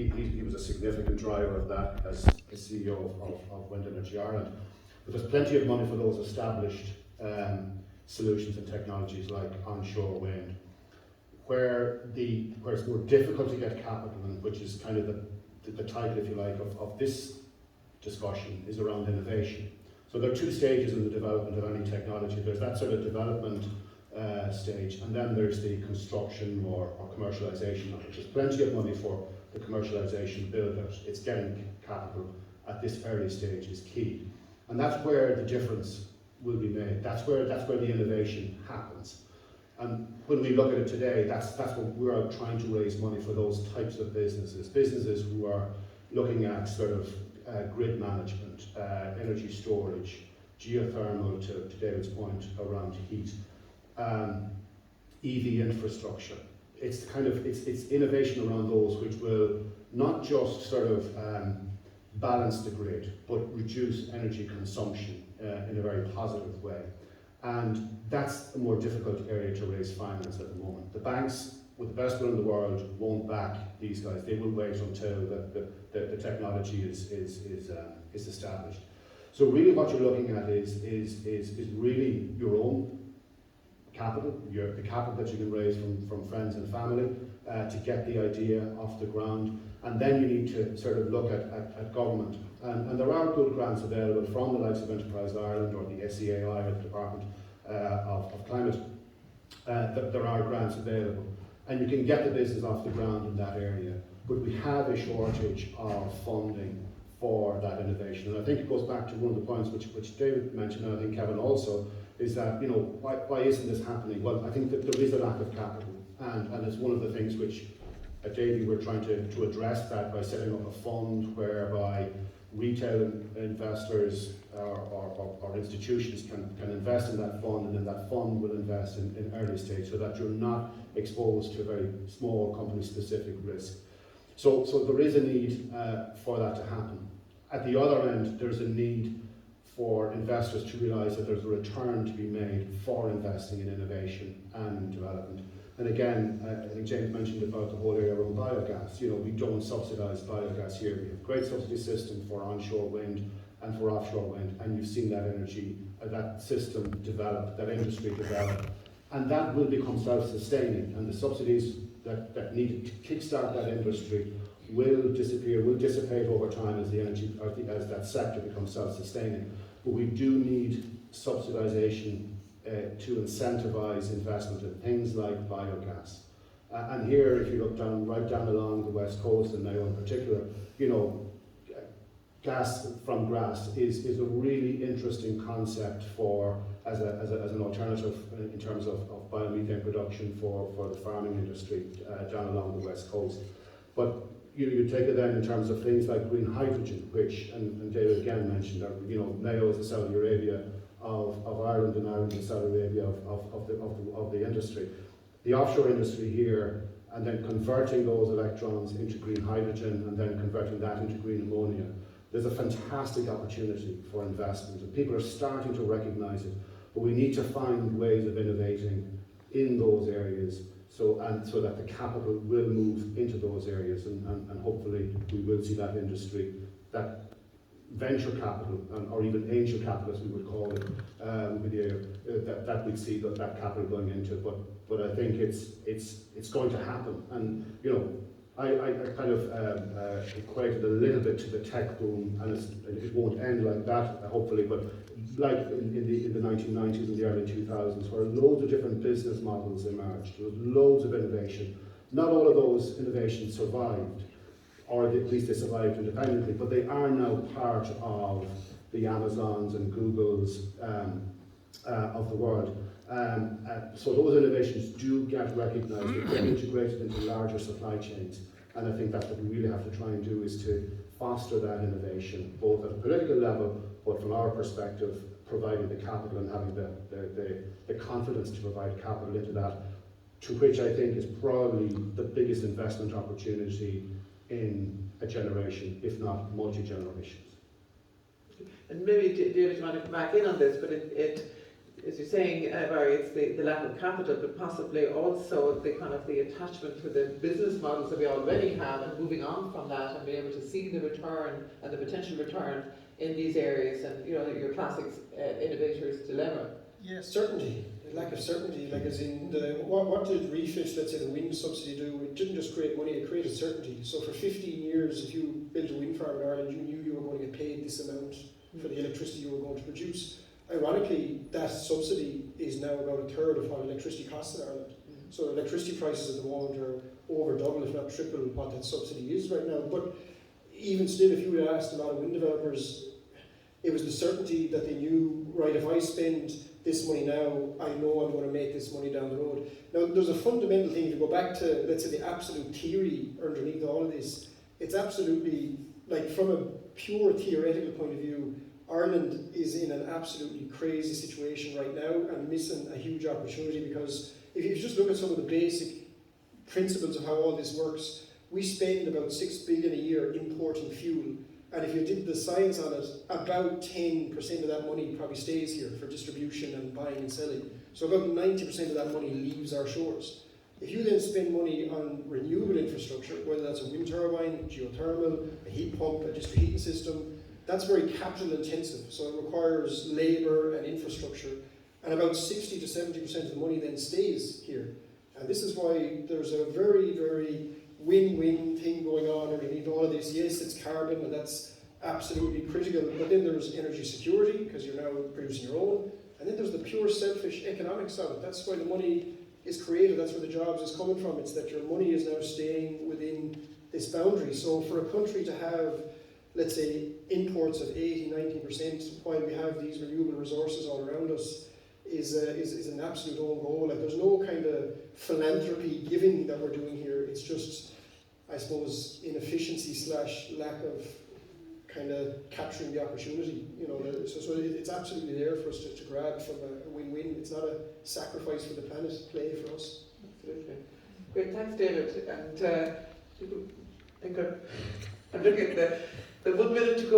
he was a significant driver of that as CEO of Wind Energy Ireland. But there's plenty of money for those established solutions and technologies like onshore wind, where it's more difficult to get capital, and which is kind of the title, if you like, of this discussion, is around innovation. So there are two stages in the development of any technology. There's that sort of development stage, and then there's the construction or commercialization of it. There's plenty of money for the commercialization build-out. It's getting capital at this early stage is key. And that's where the difference will be made. That's where the innovation happens. And when we look at it today, that's what we're trying to raise money for, those types of businesses who are looking at sort of grid management, energy storage, geothermal, to David's point around heat, EV infrastructure. It's innovation around those which will not just sort of balance the grid, but reduce energy consumption in a very positive way. And that's a more difficult area to raise finance at the moment. The banks, with the best will in the world, won't back these guys. They will wait until the technology is established. So really what you're looking at is really your own capital, the capital that you can raise from friends and family to get the idea off the ground. And then you need to sort of look at government. And there are good grants available from the likes of Enterprise Ireland or the SEAI or the Department of Climate. There are grants available. And you can get the business off the ground in that area. But we have a shortage of funding for that innovation. And I think it goes back to one of the points which David mentioned, and I think Kevin also, is that, why isn't this happening? Well, I think that there is a lack of capital. And it's one of the things which at Davy we're trying to address that by setting up a fund whereby retail investors or institutions can invest in that fund, and then that fund will invest in early stage so that you're not exposed to a very small company specific risk. So there is a need for that to happen. At the other end, there's a need for investors to realise that there's a return to be made for investing in innovation and development. And again, I think James mentioned about the whole area around biogas. We don't subsidise biogas here. We have a great subsidy system for onshore wind and for offshore wind, and you've seen that that system develop, that industry develop, and that will become self-sustaining. And the subsidies that need to kickstart that industry will disappear, will dissipate over time as as that sector becomes self-sustaining. But we do need subsidisation to incentivise investment in things like biogas. And here, if you look right down along the west coast, and Mayo in particular, gas from grass is a really interesting concept as an alternative in terms of biomethane production for the farming industry down along the west coast. But you take it then in terms of things like green hydrogen, which, and David again mentioned, Mayo is the Saudi Arabia of Ireland, and Ireland is the Saudi Arabia of the industry. The offshore industry here, and then converting those electrons into green hydrogen, and then converting that into green ammonia. There's a fantastic opportunity for investment, and people are starting to recognise it. But we need to find ways of innovating in those areas, so that the capital will move into those areas, and hopefully we will see that industry, that venture capital, or even angel capital as we would call it, that we'd see that capital going into. But I think it's going to happen. And I kind of equated a little bit to the tech boom, and it won't end like that, hopefully, but like in the 1990s and the early 2000s, where loads of different business models emerged. There was loads of innovation. Not all of those innovations survived, or at least they survived independently, but they are now part of the Amazons and Googles of the world. So those innovations do get recognised, they get integrated into larger supply chains, and I think that's what we really have to try and do, is to foster that innovation, both at a political level, but from our perspective, providing the capital and having the confidence to provide capital into that, to which I think is probably the biggest investment opportunity in a generation, if not multi-generations. And maybe David, you want to come back in on this, but as you're saying, Barry, it's the lack of capital, but possibly also the kind of the attachment to the business models that we already have, and moving on from that and being able to see the return and the potential return in these areas, and your classic innovator's dilemma. Yes, certainty. The lack of certainty, like as in what did refit, let's say the wind subsidy do? It didn't just create money, it created certainty. So for 15 years, if you built a wind farm in Ireland, you knew you were going to get paid this amount for the electricity you were going to produce. Ironically, that subsidy is now about a third of what electricity costs in Ireland. So electricity prices at the moment are over double, if not triple, what that subsidy is right now. But even still, if you would ask a lot of wind developers, it was the certainty that they knew, right, if I spend this money now, I know I'm going to make this money down the road. Now, there's a fundamental thing. If you go back to, let's say, the absolute theory underneath all of this, it's absolutely, like from a pure theoretical point of view, Ireland is in an absolutely crazy situation right now and missing a huge opportunity, because if you just look at some of the basic principles of how all this works, we spend about 6 billion a year importing fuel. And if you did the science on it, about 10% of that money probably stays here for distribution and buying and selling. So about 90% of that money leaves our shores. If you then spend money on renewable infrastructure, whether that's a wind turbine, geothermal, a heat pump, a district heating system, that's very capital intensive. So it requires labour and infrastructure. And about 60 to 70% of the money then stays here. And this is why there's a very, very win-win thing going on underneath all of this. Yes, it's carbon, and that's absolutely critical, but then there's energy security, because you're now producing your own, and then there's the pure selfish economics of it. That's why the money is created, that's where the jobs is coming from. It's that your money is now staying within this boundary. So for a country to have, let's say, imports of 80-90% while we have these renewable resources all around us is an absolute own goal. Like, there's no kind of philanthropy giving that we're doing here. It's just, I suppose, inefficiency / lack of kind of capturing the opportunity. So it's absolutely there for us to grab from a win-win. It's not a sacrifice for the planet play for us. Absolutely. Great, thanks, David. And I think I'm looking at the 1 minute to go.